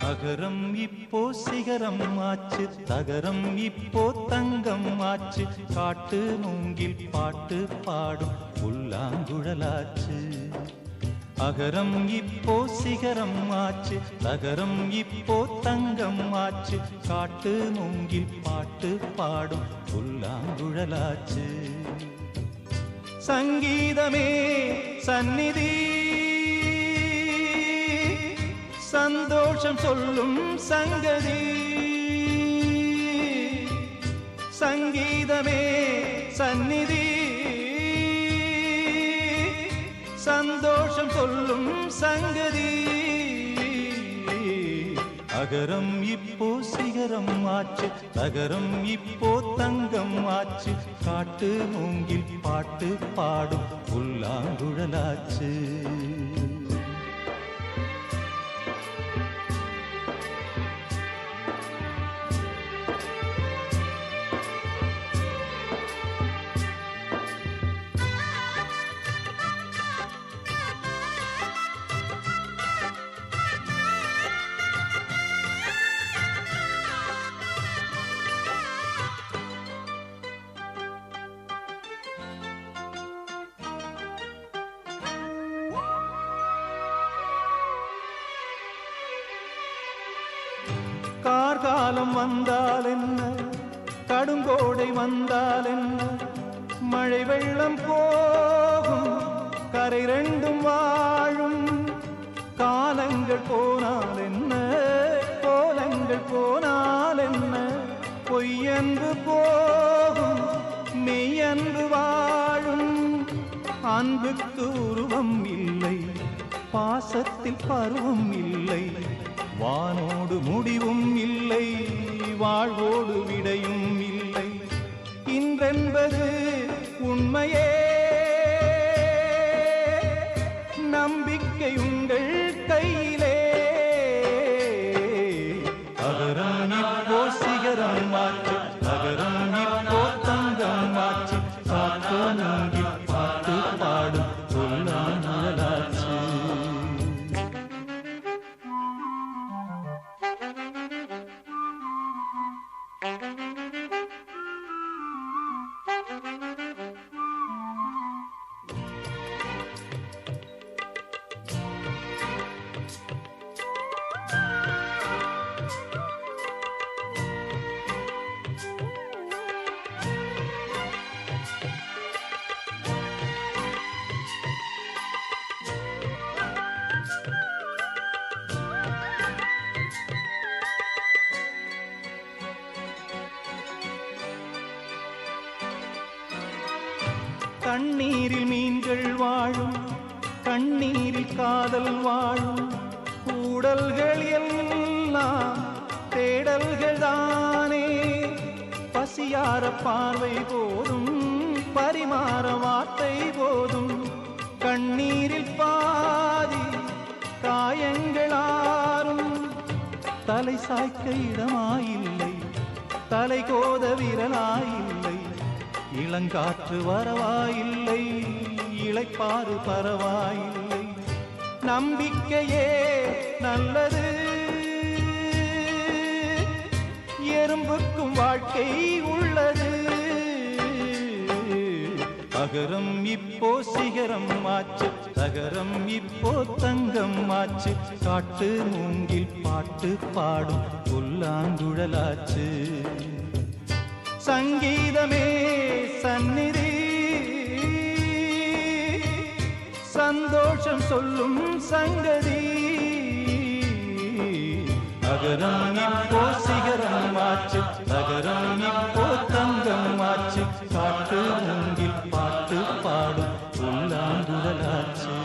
அகரம் இப்போ சிகரம் ஆச்சு, தகரம் இப்போ தங்கம் ஆச்சு, காட்டு மூங்கில் பாட்டு பாடும் புல்லாங்குழலாச்சு. அகரம் இப்போ சிகரம் ஆச்சு, தகரம் இப்போ தங்கம் ஆச்சு, காட்டு மூங்கில் பாட்டு பாடும் புல்லாங்குழலாச்சு. சங்கீதமே சந்நிதி, சந்தோஷம் சொல்லும் சங்கதி. சங்கீதமே சந்நிதி, சந்தோஷம் சொல்லும் சங்கதி. அகரம் இப்போ சிகரம் ஆச்சு, தகரம் இப்போ தங்கம் ஆச்சு, காட்டு மூங்கில் பாட்டு பாடும் புல்லாங்குழலாச்சு. கார்காலம் வந்தால் என்ன, கடுங்கோடை வந்தால் என்ன, மழை வெள்ளம் போகும், கரை ரெண்டும் வாழும். காலங்கள் போனால் என்ன, கோலங்கள் போனால் என்ன, பொய்யன்பு போகும், மெய்யன்பு வாழும். அன்புக்கு உருவம் இல்லை, பாசத்தில் பருவம் இல்லை, வானோடு முடிவும் இல்லை, வாழ்வோடு விடையும் இல்லை. இன்றென்பது உண்மையே, நம்பிக்கை உங்கள் கையிலே. அகரம் இப்போ சிகரம் ஆச்சு, அகரம் இப்போ தங்கம் ஆச்சு, காட்டு மூங்கில் பாட்டு பாடும் புல்லாங்குழலாச்சு. கண்ணீரில் மீன்கள் வாழும், கண்ணீரில் காதல் வாழும், கூடல்கள் எல்லாம் தேடல்கள் தானே. பசியார பார்வை போதும், பரிமாற வார்த்தை போதும், கண்ணீரில் பாதி காயங்களாரும். தலை சாய்க்க இடமாயில்லை, தலை கோத விரலாயில்லை, இளங்காற்று வரவாயில்லை, இளைப்பாறு பரவாயில்லை. நம்பிக்கையே நல்லது, எறும்புக்கும் வாழ்க்கை உள்ளது. அகரம் இப்போ சிகரம் ஆச்சு, தகரம் இப்போ தங்கம் ஆச்சு, காட்டு மூங்கில் பாட்டு பாடும் புல்லாங்குழலாச்சு. சங்கீதமே சந்நிதி, சந்தோஷம் சொல்லும் சங்கதி. அகரம் இப்போ சிகரம் ஆச்சு, அகரம் இப்போ தங்கம் ஆச்சு, காட்டு மூங்கில் பாட்டு பாடும் புல்லாங்குழலாச்சு.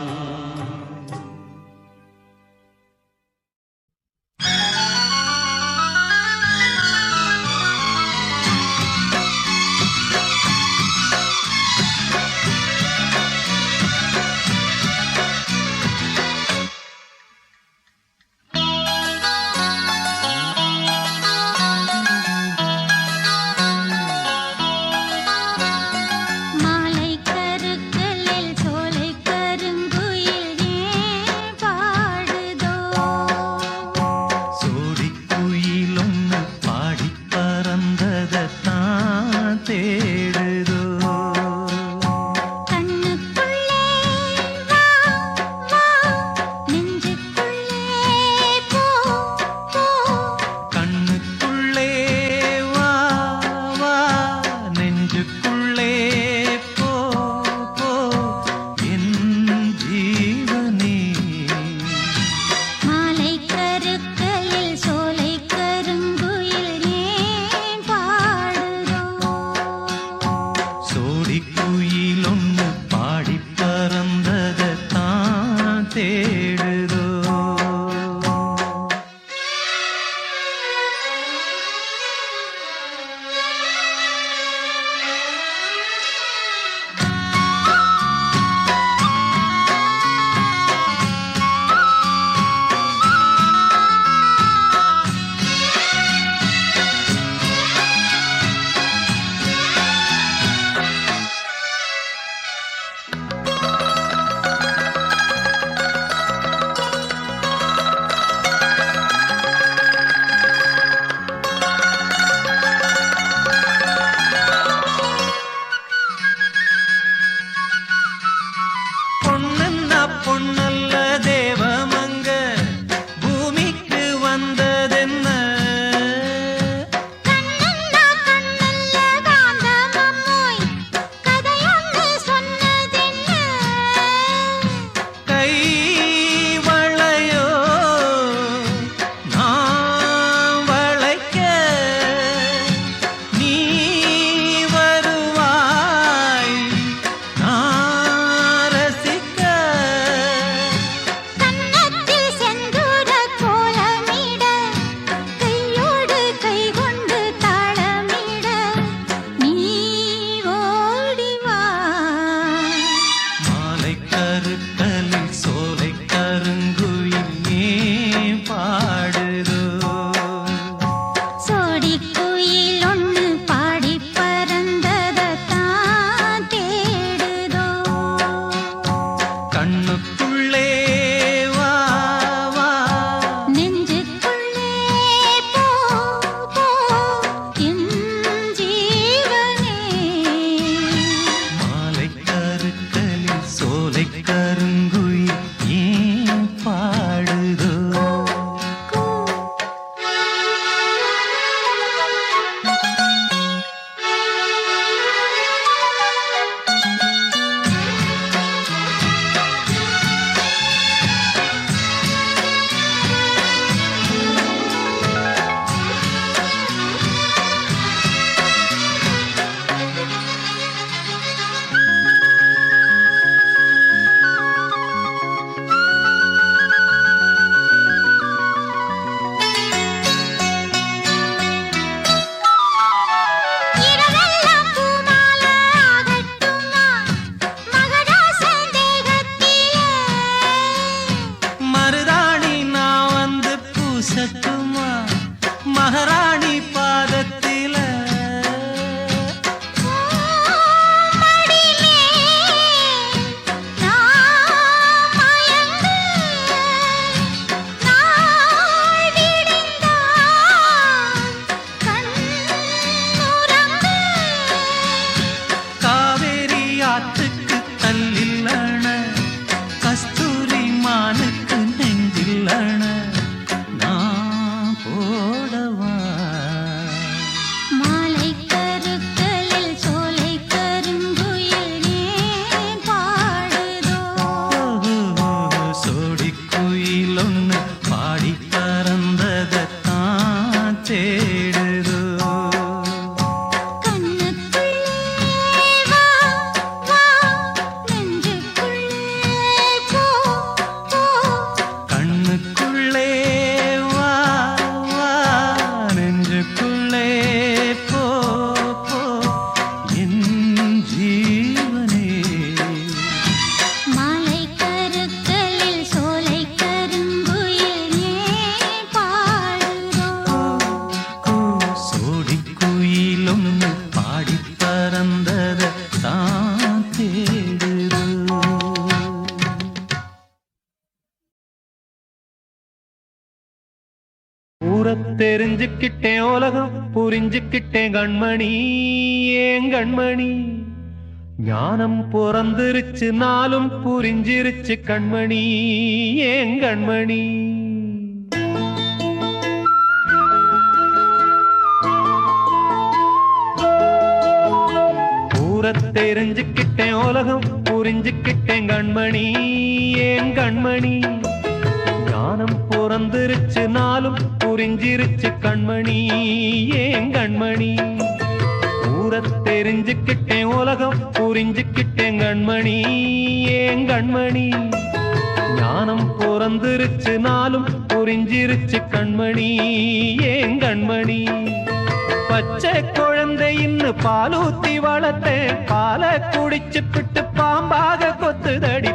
தெரிஞ்சுக்கிட்டேன் உலகம் புரிஞ்சுக்கிட்டேன் கண்மணி ஏன் கண்மணி ஞானம் பிறந்திருச்சு நாளும் புரிஞ்சிருச்சு கண்மணி ஏன் கண்மணி தெரிஞ்சுக்கிட்டேன் உலகம் புரிஞ்சுக்கிட்டேன் கண்மணி ஏன் கண்மணி ஞானம் பிறந்திருச்சு நாளும் புரிஞ்சிருச்சு கண்மணி ஏன் கண்மணி தெரிஞ்சுக்கிட்டேன் உலகம் புரிஞ்சுக்கிட்டேன் கண்மணி ஏன் கண்மணி ஞானம் பிறந்திருச்சு நாளும் புரிஞ்சிருச்சு கண்மணி ஏன் கண்மணி பச்சை குழந்தை இன்னும் பாலூத்தி வளர்த்தேன் பாலை குடிச்சு பிட்டு பாம்பாக கொத்துதடி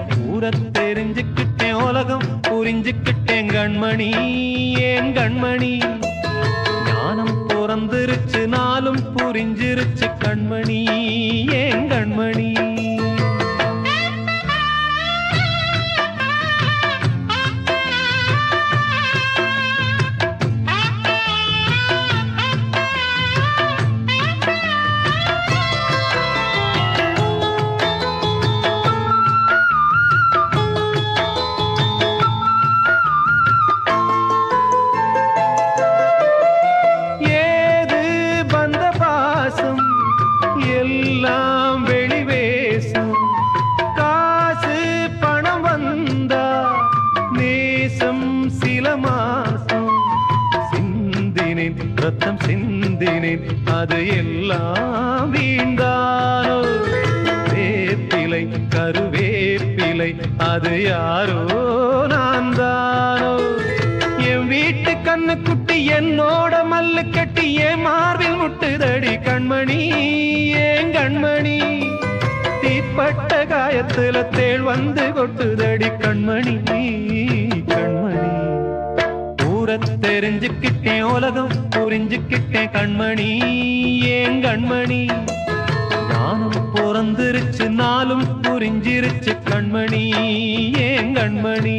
தெரிஞ்சுக்கிட்டேன் உலகம் புரிஞ்சுக்கிட்டேன் கண்மணி ஏன் கண்மணி ஞானம் பிறந்திருச்சு நாளும் புரிஞ்சிருச்சு கண்மணி ஏன் கண்மணி ரத்தம் சிந்தினேன் அது எல்லாம் வீண்டானோ வேப்பிலை கருவேப்பிலை அது யாரோ நான் தானோ என் வீட்டு கண்ணு குட்டி என்னோட மல்லு கட்டி என் மார்பில் முட்டுதடி கண்மணி ஏன் கண்மணி தீப்பட்ட காயத்துல தேள் வந்து கொட்டுதடி கண்மணி கண்மணி தெரிஞ்சுக்கிட்டேன் உலகம் புரிஞ்சுக்கிட்டேன் கண்மணி ஏன் கண்மணி ஞானம் பிறந்திருச்சு நாளும் புரிஞ்சிருச்சு கண்மணி ஏன் கண்மணி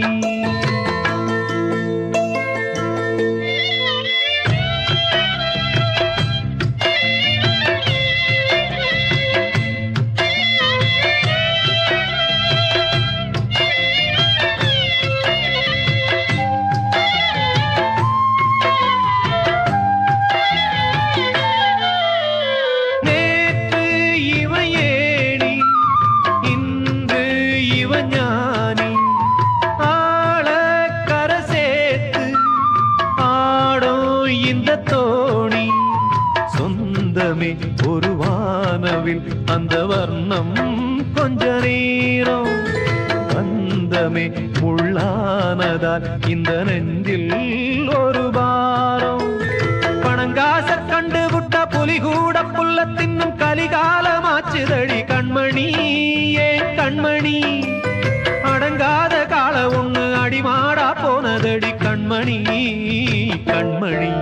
ஒரு வானவில் அந்த வர்ணம் கொஞ்ச நேரம் வந்தமே முள்ளானதால் இந்த நெஞ்சில் ஒரு பாரம் பணங்காச கண்டு விட்ட புலி கூட புல்ல தின்னும் கலிகாலமாச்சுதடி கண்மணி ஏன் கண்மணி அடங்காத கால ஒண்ணு அடிமாடா போனதடி கண்மணி கண்மணி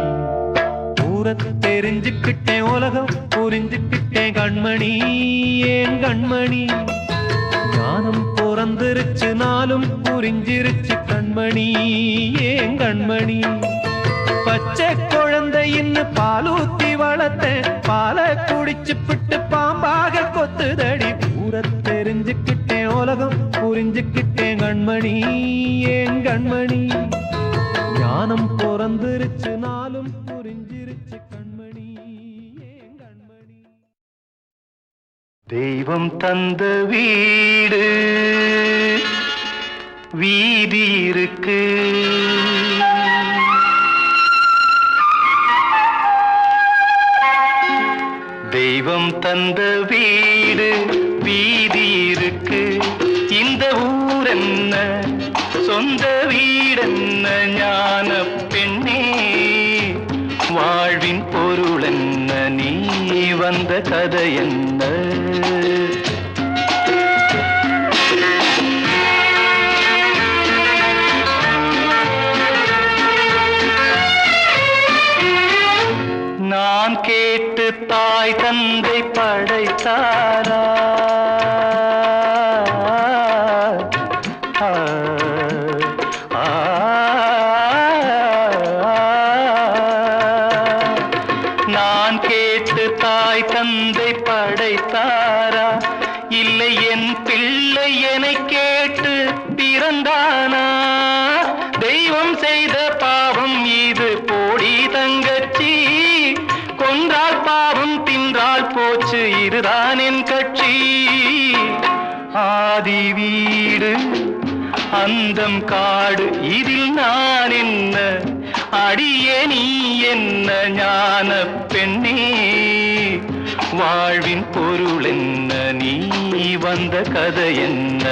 தெரிஞ்சுக்கிட்டேன் உலகம் புரிஞ்சுக்கிட்டேன் கண்மணி ஏன் கண்மணி ஞானம் பிறந்திருச்சு நாளும் புரிஞ்சிருச்சு கண்மணி ஏன் கண்மணி பச்சை குழந்தை இன்னும் பாலூத்தி வளர்த்தேன் பாலை குடிச்சு பிட்டு பாம்பாக கொத்துதடி தெரிஞ்சுக்கிட்டேன் உலகம் புரிஞ்சுக்கிட்டேன் கண்மணி ஏன் கண்மணி ஞானம் பிறந்திருச்சு நாளும் புரிஞ்சிருச்சு கண்மணி ஏன் கண்மணி தெய்வம் தந்த வீடு வீதி இருக்கு தெய்வம் தந்த வீடு வீதி இருக்கு இந்த ஊர் என்ன சொந்த வீடென்ன ஞான பெண்ணே வாழ்வின் பொருள் என்ன நீ வந்த கதை என்ன நான் கேட்டு தாய் தந்தை படைத்தாரா கேட்டு தாய் தந்தை படைத்தாரா? இல்லை என் பிள்ளை என்னை கேட்டு பிறந்தானா? தெய்வம் செய்த பாவம் இது போடி தங்கச்சி, கொன்றால் பாவம் தின்றால் போச்சு இதுதான் என் கட்சி. ஆதி வீடு அந்தம் காடு இதில் நான் என்ன, அடியே நீ என்ன ஞான பெண்ணே? வாழ்வின் பொருள் என்ன, நீ வந்த கதை என்ன?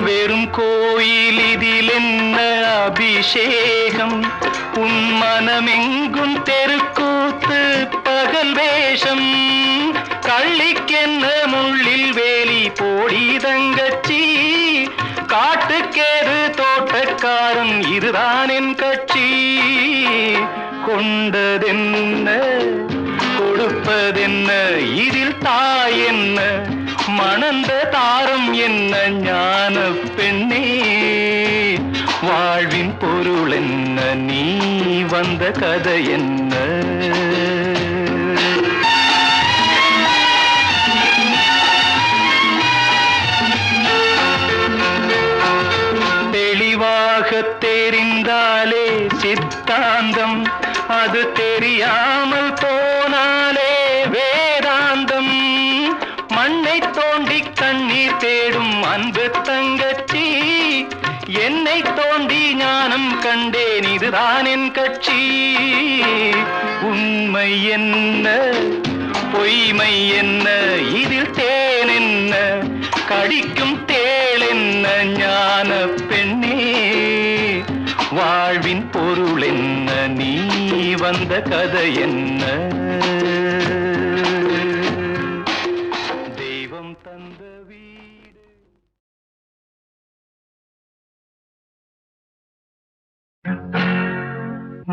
வெறும் கோயில் இதில் என்ன அபிஷேகம்? உன் மனமெங்கும் தெருக்கூத்து பகல் வேஷம். கள்ளிக்கென்ன முள்ளில் வேலி போடி தங்கச்சி, காட்டுக்கேது தோட்டக்காரன் இதுதான் என் கட்சி. கொண்டதென்ன கொடுப்பதென்ன, இதில் தாய் என்ன, மணந்த தாரம் என்ன ஞான பெண்ணே? வாழ்வின் பொருள் என்ன, நீ வந்த கதை என்ன? தெளிவாக தெரிந்தாலே சித்தாந்தம், அது தெரியாமல் போனாலே வேதாந்தம். மண்ணை தோண்டி கண்ணீர் தேடும் அன்பு தங்கச்சி, என்னை தோண்டி ஞானம் கண்டேன் இதுதான் என் கட்சி. உண்மை என்ன பொய்மை என்ன, இதில் தேன் என்ன, கடிக்கும் தேள் என்ன ஞான பெண்ணே? வாழ்வின் பொருள் என்ன, நீ வந்த கதை என்ன? தெய்வம் தந்த வீடு.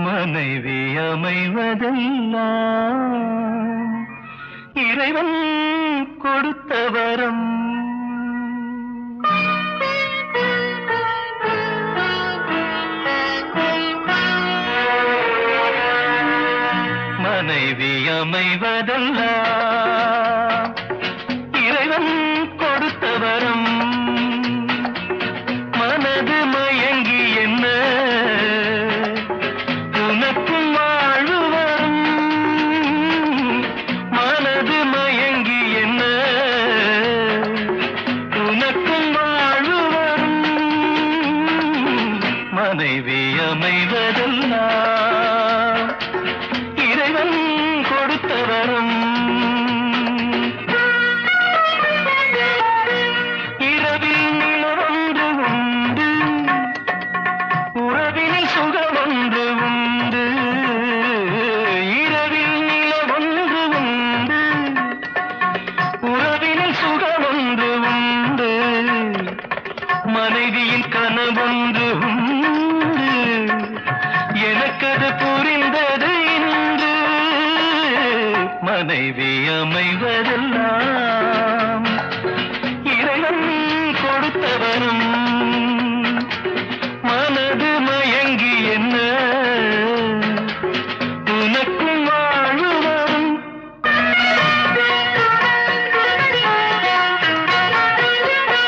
மனைவி அமைவதெல்லாம் இறைவன் கொடுத்த வரம். மனைவி அமைவதெல்லாம் இறைவன் கொடுத்த வரம். மனது மயங்கி என்ன உனக்கும் வாழ்வு வரும். மனது மயங்கி என்ன உனக்கும் வாழ்வு வரும். மனைவி அமைவதெல்லாம் இறைவன் கொடுத்த வரம். இரவில் நிலவொன்று உண்டு, உறவினில் சுகமொன்று உண்டு. இரவில் நிலவொன்று உண்டு, உறவினில் சுகமொன்று உண்டு. மனைவியின் கனவொன்று உண்டு, எனக்கது புரிந்தது இன்று. மனைவி அமைவதெல்லாம் இறைவன் கொடுத்த வரம். மனது மயங்கி என்ன உனக்கும் வாழ்வு வரும்.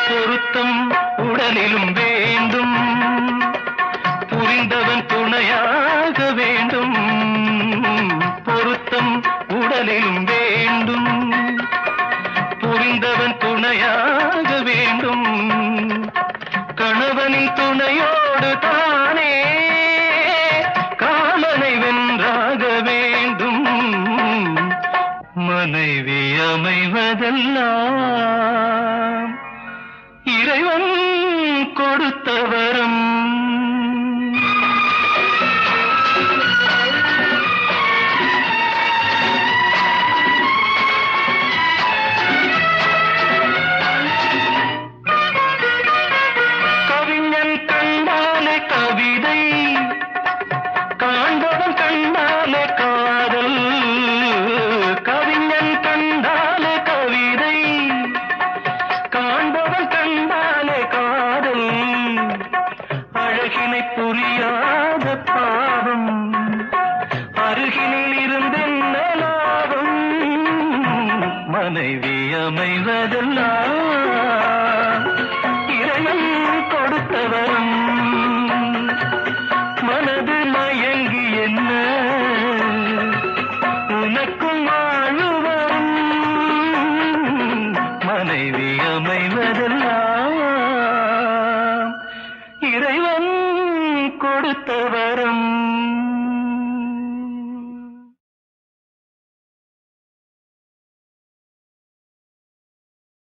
பொருத்தம் உடலிலும் வேண்டும், புரிந்தவன் துணையாக வேண்டும். பொருத்தம் உடலிலும் வேண்டும், புரிந்தவன் துணையாக வேண்டும். கணவனின் துணையோடு தானே காமனை வென்றாக வேண்டும். மனைவி அமைவதெல்லாம் இறைவன் கொடுத்த வரம். கவிஞன் கண்டாலே கவிதை, காண்பவன் கண்டாலே காதல். கவிஞன் கண்டாலே கவிதை, நினைவதெல்லாம் இறைவன் கொடுத்தவரும் மனது மயங்கி என்ன உனக்கும் வாழ்வு வரும் மனைவி அமைவி